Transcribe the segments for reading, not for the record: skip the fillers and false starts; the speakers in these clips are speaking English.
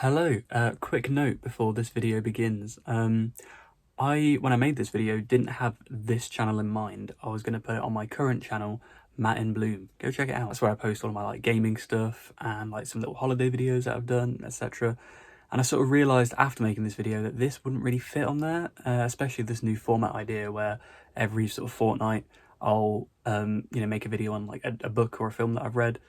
Hello, quick note before this video begins. When I made this video, didn't have this channel in mind. I was going to put it on my current channel, Matt in Bloom. Go check it out. That's where I post all of my gaming stuff and some little holiday videos that I've done, etc. And I sort of realised after making this video that this wouldn't really fit on there, especially this new format idea where every sort of fortnight I'll make a video on a book or a film that I've read,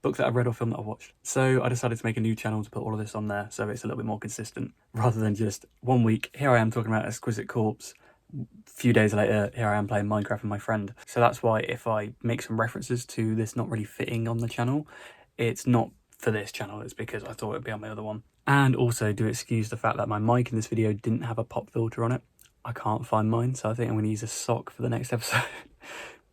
book that I've read or film that I've watched. So I decided to make a new channel to put all of this on there so it's a little bit more consistent rather than just 1 week, here I am talking about Exquisite Corpse, a few days later, here I am playing Minecraft with my friend. So that's why if I make some references to this not really fitting on the channel, it's not for this channel, it's because I thought it'd be on my other one. And also do excuse the fact that my mic in this video didn't have a pop filter on it. I can't find mine, so I think I'm going to use a sock for the next episode.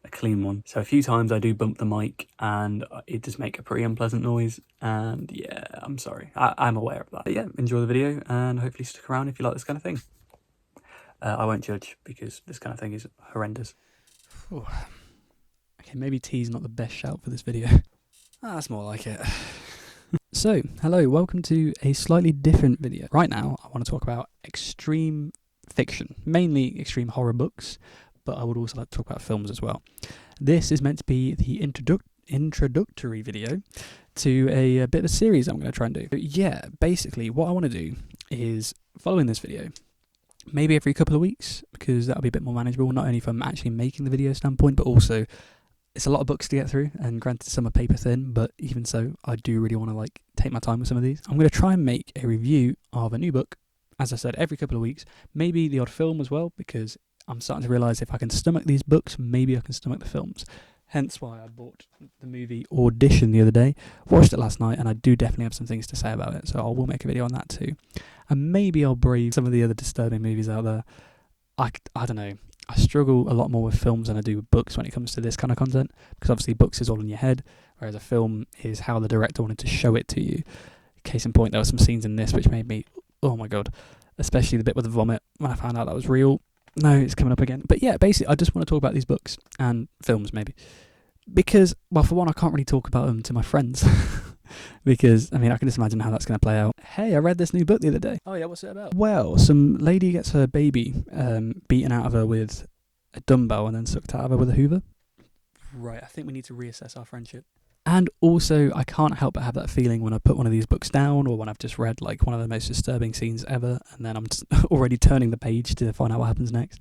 A clean one. So a few times I do bump the mic and it does make a pretty unpleasant noise, and yeah, I'm sorry. I'm aware of that. But yeah, enjoy the video and hopefully stick around if you like this kind of thing. I won't judge because this kind of thing is horrendous. Ooh. Okay, maybe tea's not the best shout for this video. That's more like it. So, hello, welcome to a slightly different video. Right now, I want to talk about extreme fiction, mainly extreme horror books, but I would also like to talk about films as well. This is meant to be the introductory video to a bit of a series I'm going to try and do. So yeah, basically what I want to do is, following this video, maybe every couple of weeks, because that'll be a bit more manageable, not only from actually making the video standpoint, but also it's a lot of books to get through, and granted some are paper thin, but even so, I do really want to take my time with some of these. I'm going to try and make a review of a new book, as I said, every couple of weeks, maybe the odd film as well, because I'm starting to realise if I can stomach these books, maybe I can stomach the films. Hence why I bought the movie Audition the other day, watched it last night, and I do definitely have some things to say about it, so I will make a video on that too. And maybe I'll brave some of the other disturbing movies out there. I don't know, I struggle a lot more with films than I do with books when it comes to this kind of content, because obviously books is all in your head, whereas a film is how the director wanted to show it to you. Case in point, there were some scenes in this which made me, oh my god, especially the bit with the vomit, when I found out that was real. No, it's coming up again. But yeah, basically, I just want to talk about these books and films, maybe. Because, well, for one, I can't really talk about them to my friends. Because, I mean, I can just imagine how that's going to play out. Hey, I read this new book the other day. Oh yeah, what's it about? Well, some lady gets her baby beaten out of her with a dumbbell and then sucked out of her with a hoover. Right, I think we need to reassess our friendship. And also, I can't help but have that feeling when I put one of these books down, or when I've just read one of the most disturbing scenes ever, and then I'm just already turning the page to find out what happens next.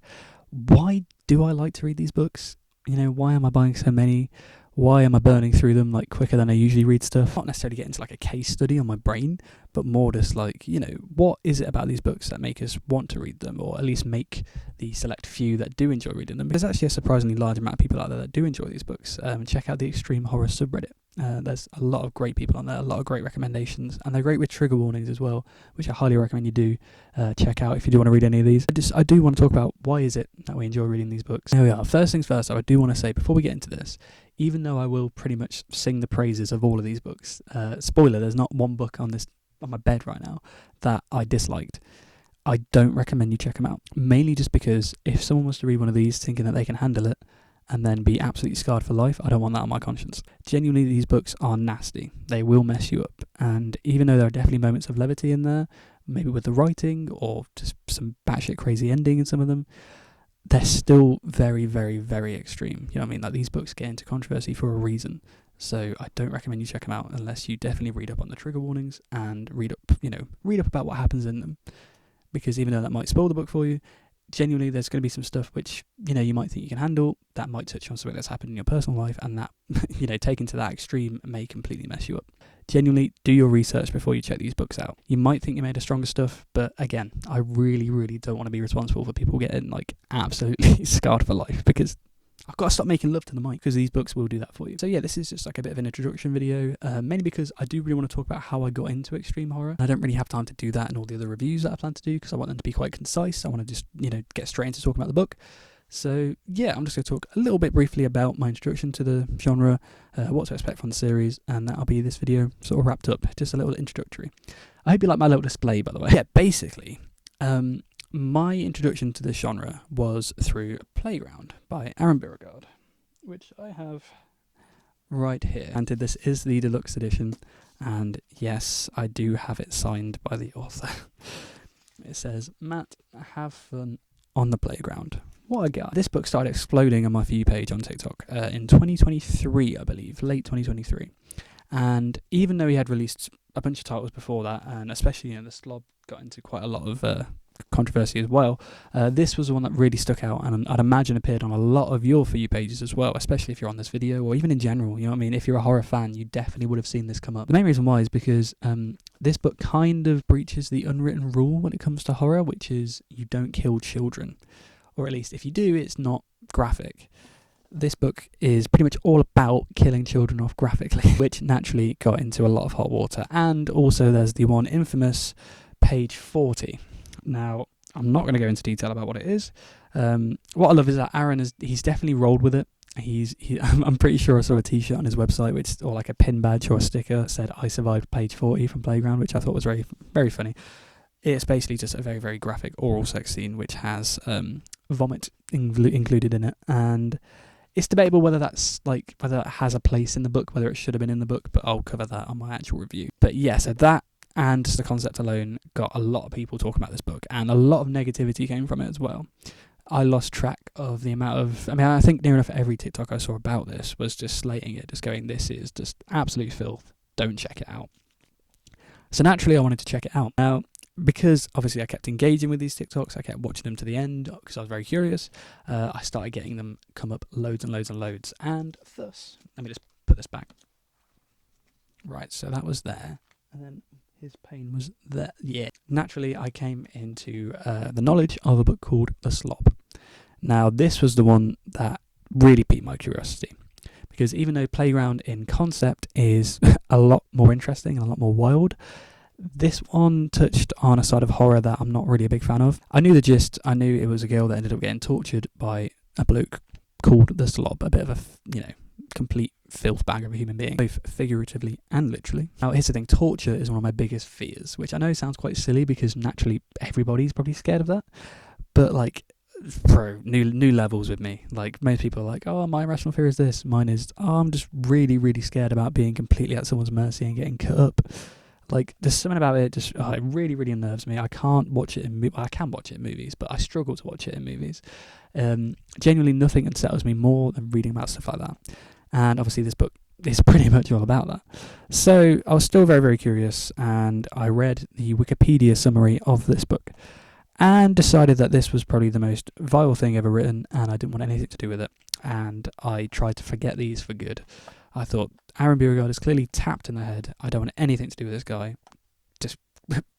Why do I like to read these books? Why am I buying so many? Why am I burning through them quicker than I usually read stuff? Not necessarily get into a case study on my brain, but more just what is it about these books that make us want to read them, or at least make the select few that do enjoy reading them? There's actually a surprisingly large amount of people out there that do enjoy these books. Check out the Extreme Horror subreddit. There's a lot of great people on there, a lot of great recommendations, and they're great with trigger warnings as well, which I highly recommend you do check out if you do want to read any of these. I do want to talk about why is it that we enjoy reading these books. Here we are. First things first, I do want to say before we get into this, even though I will pretty much sing the praises of all of these books, spoiler, there's not one book on my bed right now that I disliked. I don't recommend you check them out, mainly just because if someone wants to read one of these thinking that they can handle it and then be absolutely scarred for life, I don't want that on my conscience. Genuinely, these books are nasty. They will mess you up, and even though there are definitely moments of levity in there, maybe with the writing or just some batshit crazy ending in some of them, they're still very, very, very extreme. You know what I mean? These books get into controversy for a reason. So I don't recommend you check them out unless you definitely read up on the trigger warnings and read up about what happens in them. Because even though that might spoil the book for you, genuinely there's going to be some stuff which, you might think you can handle, that might touch on something that's happened in your personal life, and that, taken to that extreme may completely mess you up. Genuinely, do your research before you check these books out. You might think you made a stronger stuff, but again, I really, really don't want to be responsible for people getting absolutely scarred for life, because I've got to stop making love to the mic, because these books will do that for you. So yeah, this is just a bit of an introduction video, mainly because I do really want to talk about how I got into extreme horror. I don't really have time to do that in all the other reviews that I plan to do, because I want them to be quite concise. I want to just, get straight into talking about the book. So yeah, I'm just going to talk a little bit briefly about my introduction to the genre, what to expect from the series, and that'll be this video sort of wrapped up, just a little introductory. I hope you like my little display, by the way. Yeah, basically, my introduction to this genre was through Playground by Aaron Beauregard, which I have right here. Granted, this is the deluxe edition, and yes, I do have it signed by the author. It says, "Matt, have fun on the playground." What a guy. This book started exploding on my For You page on TikTok in 2023, I believe, late 2023. And even though he had released a bunch of titles before that, and especially, the Slob got into quite a lot of controversy as well, this was the one that really stuck out, and I'd imagine appeared on a lot of your For You pages as well, especially if you're on this video, or even in general, you know what I mean? If you're a horror fan, you definitely would have seen this come up. The main reason why is because this book kind of breaches the unwritten rule when it comes to horror, which is you don't kill children. Or at least if you do, it's not graphic. This book is pretty much all about killing children off graphically, which naturally got into a lot of hot water. And also there's the one infamous page 40. Now, I'm not going to go into detail about what it is. What I love is that Aaron he's definitely rolled with it. I'm pretty sure I saw a t-shirt on his website, or like a pin badge or a sticker that said, "I survived page 40" from Playground, which I thought was very, very funny. It's basically just a very, very graphic oral sex scene which has vomit included in it, and it's debatable whether that has a place in the book, whether it should have been in the book, but I'll cover that on my actual review. But yeah, so that and just the concept alone got a lot of people talking about this book, and a lot of negativity came from it as well. I lost track of the amount of... I think near enough every TikTok I saw about this was just slating it, just going, "This is just absolute filth. Don't check it out." So naturally, I wanted to check it out. Now, because obviously I kept engaging with these TikToks, I kept watching them to the end because I was very curious, I started getting them come up loads and loads and loads, and thus, let me just put this back. Right, so that was there, and then his pain was there. Yeah. Naturally, I came into the knowledge of a book called The Slob. Now, this was the one that really piqued my curiosity, because even though Playground in concept is a lot more interesting and a lot more wild, this one touched on a side of horror that I'm not really a big fan of. I knew the gist. I knew it was a girl that ended up getting tortured by a bloke called the Slob, a bit of a, complete filth bag of a human being, both figuratively and literally. Now, here's the thing. Torture is one of my biggest fears, which I know sounds quite silly because naturally everybody's probably scared of that. But, new levels with me. Like, most people are like, "Oh, my irrational fear is this." Mine is, "Oh, I'm just really, really scared about being completely at someone's mercy and getting cut up." Like, there's something about it it really, really unnerves me. I can't watch it I can watch it in movies, but I struggle to watch it in movies. Genuinely, nothing unsettles me more than reading about stuff like that. And obviously this book is pretty much all about that. So I was still very, very curious, and I read the Wikipedia summary of this book and decided that this was probably the most vile thing ever written, and I didn't want anything to do with it. And I tried to forget these for good. I thought, Aaron Beauregard is clearly tapped in the head. I don't want anything to do with this guy. Just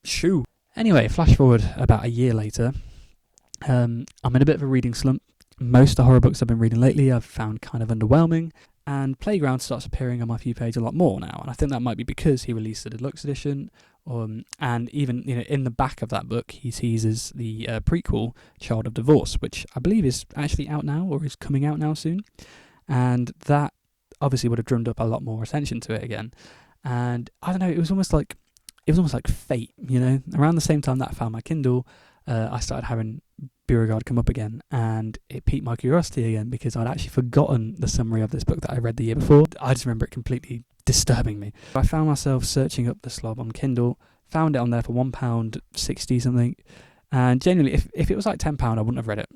shoo. Anyway, flash forward about a year later. I'm in a bit of a reading slump. Most of the horror books I've been reading lately I've found kind of underwhelming, and Playground starts appearing on my For You page a lot more now, and I think that might be because he released the deluxe edition, and even in the back of that book he teases the prequel, Child of Divorce, which I believe is actually out now, or is coming out now soon, and that obviously would have drummed up a lot more attention to it again. And I don't know, it was almost like fate, around the same time that I found my Kindle, I started having Beauregard come up again, and it piqued my curiosity again because I'd actually forgotten the summary of this book that I read the year before. I just remember it completely disturbing me. I found myself searching up The Slob on Kindle, found it on there for £1.60 something, and genuinely, if it was like £10, I wouldn't have read it.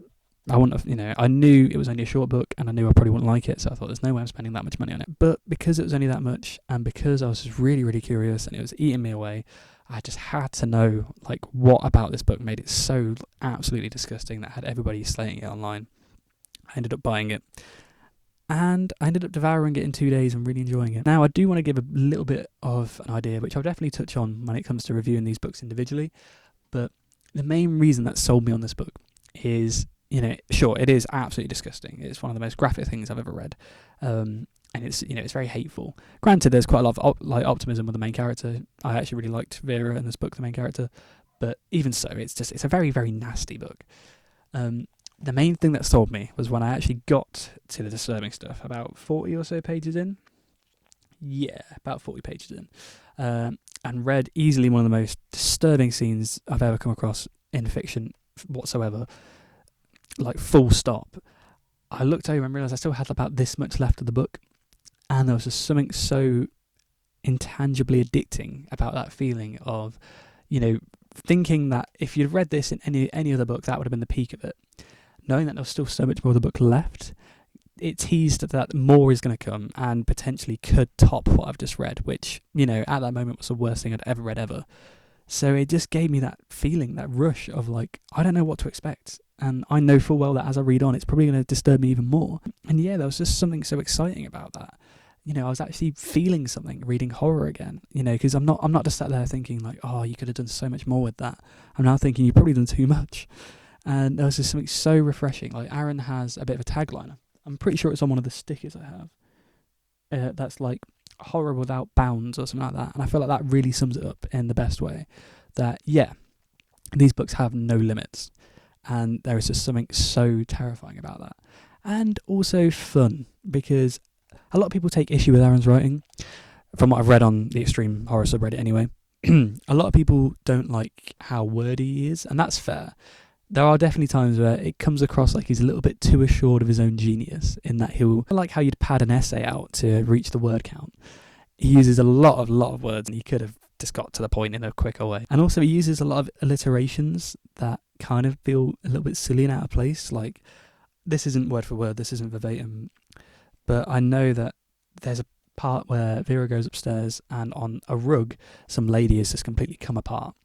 I wouldn't have, I knew it was only a short book, and I knew I probably wouldn't like it, so I thought there's no way I'm spending that much money on it. But because it was only that much, and because I was just really, really curious, and it was eating me away, I just had to know, what about this book made it so absolutely disgusting that had everybody slating it online. I ended up buying it, and I ended up devouring it in 2 days and really enjoying it. Now, I do want to give a little bit of an idea, which I'll definitely touch on when it comes to reviewing these books individually, but the main reason that sold me on this book is, sure, it is absolutely disgusting. It's one of the most graphic things I've ever read. And it's it's very hateful. Granted, there's quite a lot of optimism with the main character. I actually really liked Vera in this book, the main character, but even so, it's a very, very nasty book. The main thing that sold me was when I actually got to the disturbing stuff, about 40 or so pages in. Yeah, about 40 pages in, and read easily one of the most disturbing scenes I've ever come across in fiction whatsoever. Full stop. I looked over and realised I still had about this much left of the book, And there was just something so intangibly addicting about that feeling of, thinking that if you'd read this in any other book, that would have been the peak of it. Knowing that there was still so much more of the book left, it teased that more is going to come and potentially could top what I've just read, which, at that moment was the worst thing I'd ever read ever. So it just gave me that feeling, that rush of like, I don't know what to expect. And I know full well that as I read on, it's probably going to disturb me even more. And yeah, there was just something so exciting about that. I was actually feeling something reading horror again, because I'm not just sat there thinking like, oh, you could have done so much more with that. I'm now thinking you've probably done too much. And there was just something so refreshing. Like Aaron has a bit of a tagline. I'm pretty sure it's on one of the stickers I have. That's like horror without bounds or something like that. And I feel like that really sums it up in the best way. That, yeah, these books have no limits. And there is just something so terrifying about that. And also fun, because a lot of people take issue with Aaron's writing. From what I've read on the Extreme Horror subreddit anyway, a lot of people don't like how wordy he is, and that's fair. There are definitely times where it comes across like he's a little bit too assured of his own genius, in that he'll, like how you'd pad an essay out to reach the word count. He uses a lot of words, and he could have just got to the point in a quicker way. And also he uses a lot of alliterations that kind of feel a little bit silly and out of place. Like, this isn't word for word, this isn't verbatim, but I know that there's a part where Vera goes upstairs and on a rug, some lady has just completely come apart.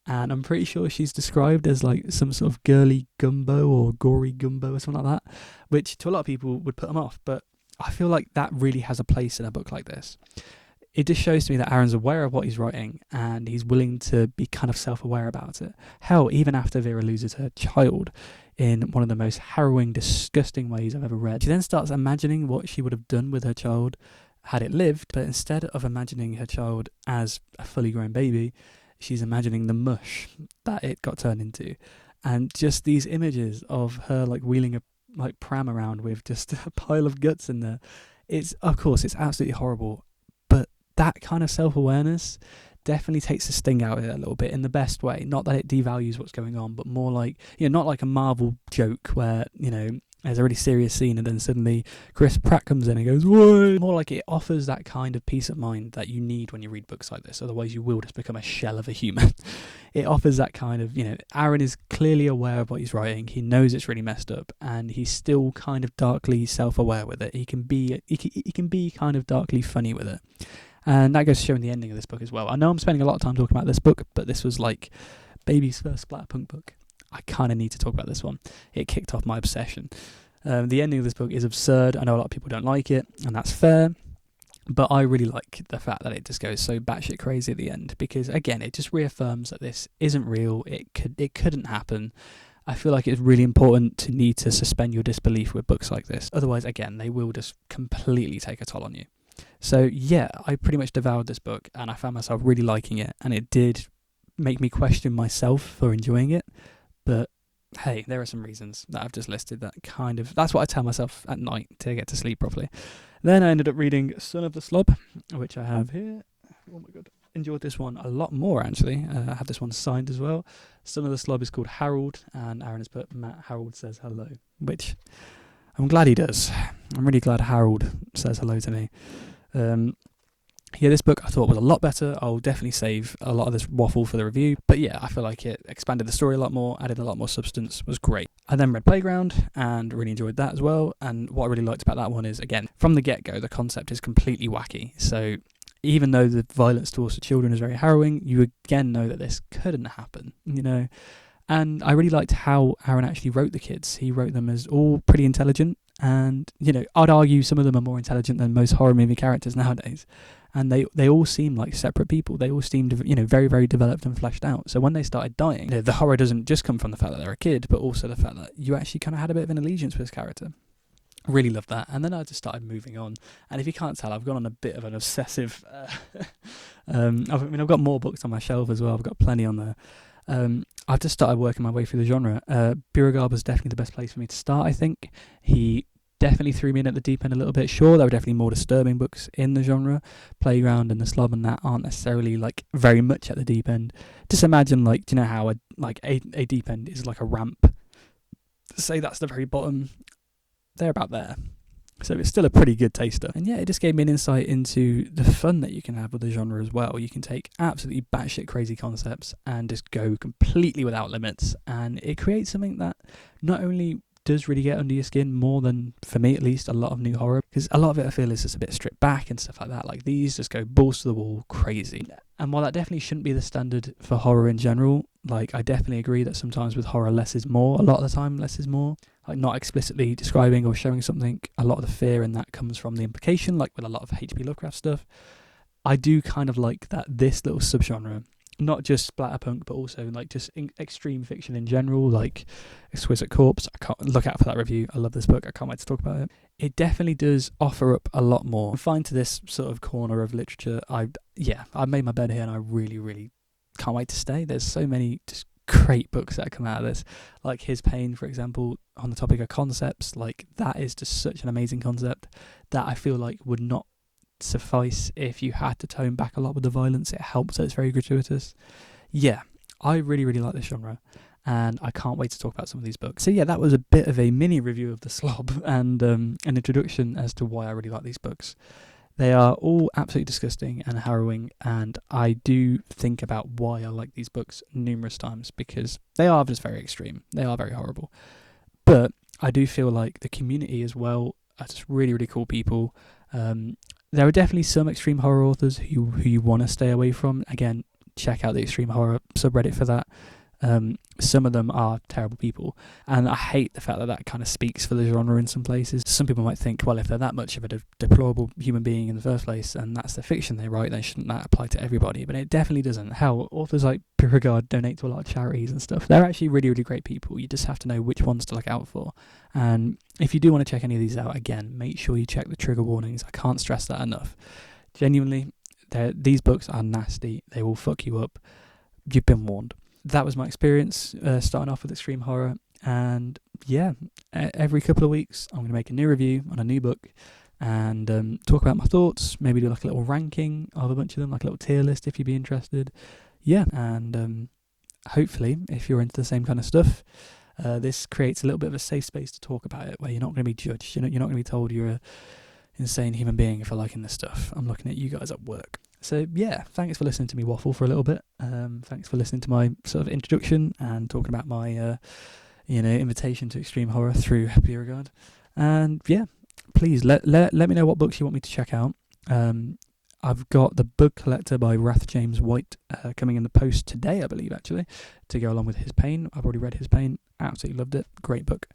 And I'm pretty sure she's described as like some sort of girly gumbo or gory gumbo or something like that, which to a lot of people would put them off. But I feel like that really has a place in a book like this. It just shows to me that Aaron's aware of what he's writing and he's willing to be kind of self-aware about it. Hell, even after Vera loses her child in one of the most harrowing, disgusting ways I've ever read, she then starts imagining what she would have done with her child had it lived, but instead of imagining her child as a fully grown baby, she's imagining the mush that it got turned into. And just these images of her like wheeling a like pram around with just a pile of guts in there. It's absolutely horrible, but that kind of self-awareness definitely takes the sting out of it a little bit in the best way. Not that it devalues what's going on, but more like, not like a Marvel joke where, there's a really serious scene and then suddenly Chris Pratt comes in and goes, "Whoa!" More like it offers that kind of peace of mind that you need when you read books like this. Otherwise you will just become a shell of a human. It offers that kind of, Aaron is clearly aware of what he's writing. He knows it's really messed up and he's still kind of darkly self-aware with it. He can be kind of darkly funny with it. And that goes to show in the ending of this book as well. I know I'm spending a lot of time talking about this book, but this was like baby's first splatterpunk book. I kind of need to talk about this one. It kicked off my obsession. The ending of this book is absurd. I know a lot of people don't like it, and that's fair. But I really like the fact that it just goes so batshit crazy at the end, because again, it just reaffirms that this isn't real. It couldn't happen. I feel like it's really important to need to suspend your disbelief with books like this. Otherwise, again, they will just completely take a toll on you. So yeah, I pretty much devoured this book, and I found myself really liking it, and it did make me question myself for enjoying it. But hey, there are some reasons that I've just listed that's what I tell myself at night to get to sleep properly. Then I ended up reading Son of the Slob, which I have here. Oh my god, enjoyed this one a lot more actually. I have this one signed as well. Son of the Slob is called Harold, and Aaron has put Matt Harold says hello, which I'm glad he does. I'm really glad Harold says hello to me. Yeah, this book I thought was a lot better. I'll definitely save a lot of this waffle for the review. But yeah, I feel like it expanded the story a lot more, added a lot more substance, was great. I then read Playground and really enjoyed that as well. And what I really liked about that one is, again, from the get-go, the concept is completely wacky. So even though the violence towards the children is very harrowing, you again know that this couldn't happen, And I really liked how Aaron actually wrote the kids. He wrote them as all pretty intelligent. And, I'd argue some of them are more intelligent than most horror movie characters nowadays. And they all seem like separate people. They all seemed, very, very developed and fleshed out. So when they started dying, the horror doesn't just come from the fact that they're a kid, but also the fact that you actually kind of had a bit of an allegiance with this character. Really loved that. And then I just started moving on. And if you can't tell, I've gone on a bit of an obsessive... I've got more books on my shelf as well. I've got plenty on there. I've just started working my way through the genre. Beauregard was definitely the best place for me to start, I think. He definitely threw me in at the deep end a little bit. Sure, there were definitely more disturbing books in the genre. Playground and The Slob and that aren't necessarily like very much at the deep end. Just imagine, like, do you know how a deep end is like a ramp? Say that's the very bottom. They're about there. So it's still a pretty good taster. And yeah, it just gave me an insight into the fun that you can have with the genre as well. You can take absolutely batshit crazy concepts and just go completely without limits. And it creates something that not only does really get under your skin more than, for me at least, a lot of new horror, because a lot of it I feel is just a bit stripped back and stuff like that. Like these just go balls to the wall crazy. And while that definitely shouldn't be the standard for horror in general, like I definitely agree that sometimes with horror less is more. A lot of the time less is more. Like not explicitly describing or showing something, a lot of the fear in that comes from the implication, like with a lot of H.P. Lovecraft stuff. I do kind of like that this little subgenre, not just splatterpunk, but also like just extreme fiction in general, like Exquisite Corpse. I can't look out for that review. I love this book. I can't wait to talk about it. It definitely does offer up a lot more. Confined to this sort of corner of literature, I made my bed here, and I really, really can't wait to stay. There's so many just great books that come out of this, like His Pain, for example, on the topic of concepts. Like that is just such an amazing concept that I feel like would not suffice if you had to tone back a lot with the violence. It helps that it's very gratuitous. Yeah, I really, really like this genre, and I can't wait to talk about some of these books. So yeah, that was a bit of a mini review of The Slob and an introduction as to why I really like these books. They are all absolutely disgusting and harrowing, and I do think about why I like these books numerous times, because they are just very extreme. They are very horrible. But I do feel like the community as well are just really, really cool people. There are definitely some extreme horror authors who you want to stay away from. Again, check out the extreme horror subreddit for that. Some of them are terrible people, and I hate the fact that that kind of speaks for the genre in some places. Some people might think, well, if they're that much of a deplorable human being in the first place, and that's the fiction they write, then shouldn't that apply to everybody? But it definitely doesn't. Hell, authors like Beauregard donate to a lot of charities and stuff. They're actually really, really great people. You just have to know which ones to look out for. And if you do want to check any of these out, again, make sure you check the trigger warnings. I can't stress that enough. Genuinely, these books are nasty. They will fuck you up. You've been warned. That was my experience starting off with extreme horror, and yeah, every couple of weeks I'm going to make a new review on a new book and talk about my thoughts, maybe do like a little ranking of a bunch of them, like a little tier list if you'd be interested. Yeah, and hopefully if you're into the same kind of stuff, this creates a little bit of a safe space to talk about it, where you're not going to be judged. You're not going to be told you're an insane human being for liking this stuff. I'm looking at you guys at work. So yeah, thanks for listening to me waffle for a little bit. Thanks for listening to my sort of introduction and talking about my, invitation to extreme horror through Beauregard. And yeah, please let me know what books you want me to check out. I've got The Bug Collector by Rath James White coming in the post today, I believe, actually, to go along with His Pain. I've already read His Pain. Absolutely loved it. Great book.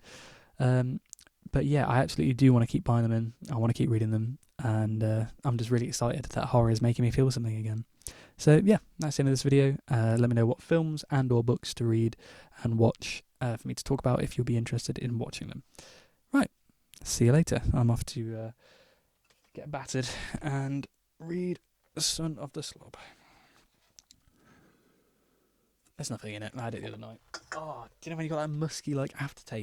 But yeah, I absolutely do want to keep buying them in. I want to keep reading them. And I'm just really excited that horror is making me feel something again. So yeah, that's the end of this video. Let me know what films and or books to read and watch for me to talk about if you'll be interested in watching them. Right, see you later. I'm off to get battered and read The Son of the Slob. There's nothing in it. I had it the other night. Oh, do you know when you got that musky like aftertaste?